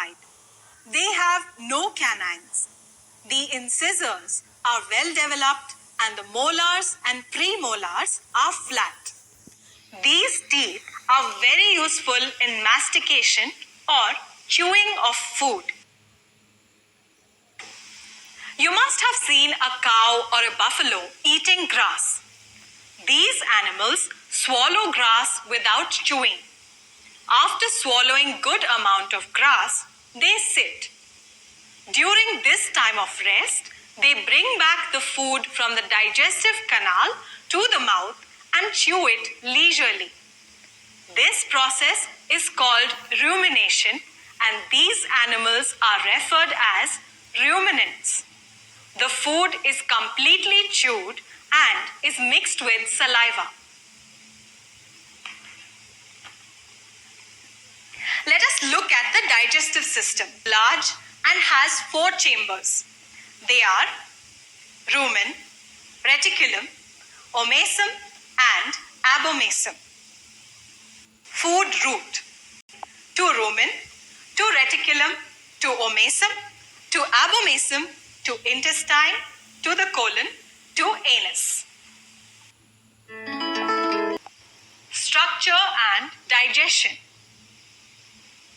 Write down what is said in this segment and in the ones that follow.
side. They have no canines. The incisors are well developed and the molars and premolars are flat. These teeth are very useful in mastication or chewing of food. You must have seen a cow or a buffalo eating grass. These animals swallow grass without chewing. After swallowing good amount of grass, they sit. During this time of rest, they bring back the food from the digestive canal to the mouth and chew it leisurely. This process is called rumination, and these animals are referred as ruminants. The food is completely chewed and is mixed with saliva. Let us look at the digestive system. Large and has 4 chambers. They are rumen, reticulum, omasum and abomasum. Food route: to rumen, to reticulum, to omasum, to abomasum, to intestine, to the colon, to anus. Structure and digestion.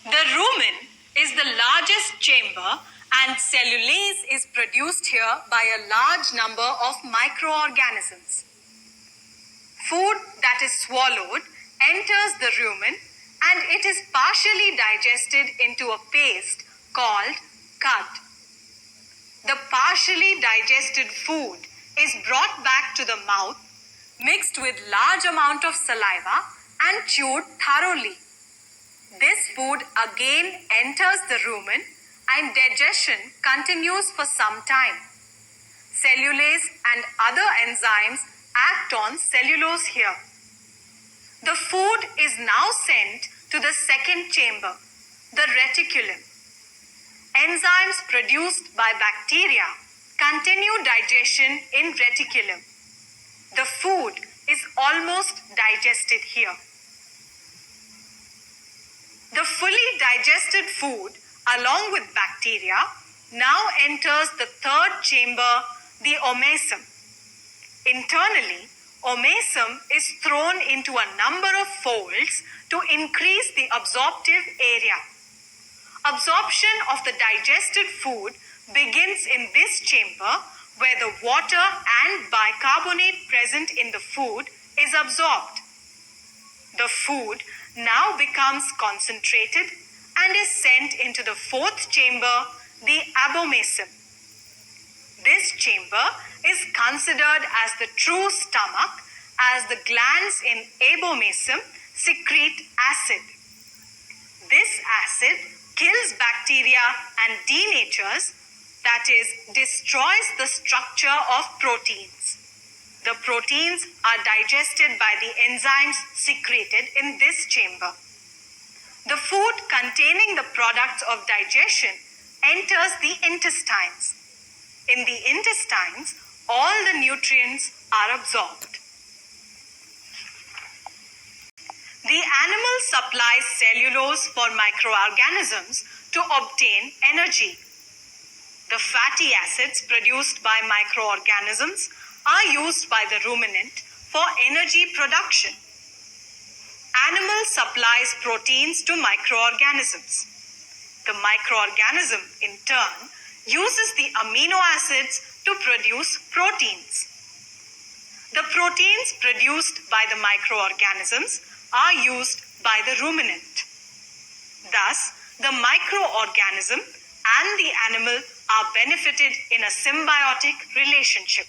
The rumen is the largest chamber and cellulase is produced here by a large number of microorganisms. Food that is swallowed enters the rumen and it is partially digested into a paste called cud. The partially digested food is brought back to the mouth, mixed with large amount of saliva and chewed thoroughly. This food again enters the rumen and digestion continues for some time. Cellulase and other enzymes act on cellulose here. The food is now sent to the second chamber, the reticulum. Enzymes produced by bacteria continue digestion in reticulum. The food is almost digested here. The fully digested food, along with bacteria, now enters the third chamber, the omasum. Internally, omasum is thrown into a number of folds to increase the absorptive area. Absorption of the digested food begins in this chamber where the water and bicarbonate present in the food is absorbed. The food now becomes concentrated and is sent into the fourth chamber, the abomasum. This chamber is considered as the true stomach as the glands in abomasum secrete acid. This acid kills bacteria and denatures, that is, destroys the structure of proteins. The proteins are digested by the enzymes secreted in this chamber. The food containing the products of digestion enters the intestines. In the intestines, all the nutrients are absorbed. The animal supplies cellulose for microorganisms to obtain energy. The fatty acids produced by microorganisms are used by the ruminant for energy production. Animal supplies proteins to microorganisms. The microorganism, in turn, uses the amino acids to produce proteins. The proteins produced by the microorganisms are used by the ruminant. Thus, the microorganism and the animal are benefited in a symbiotic relationship.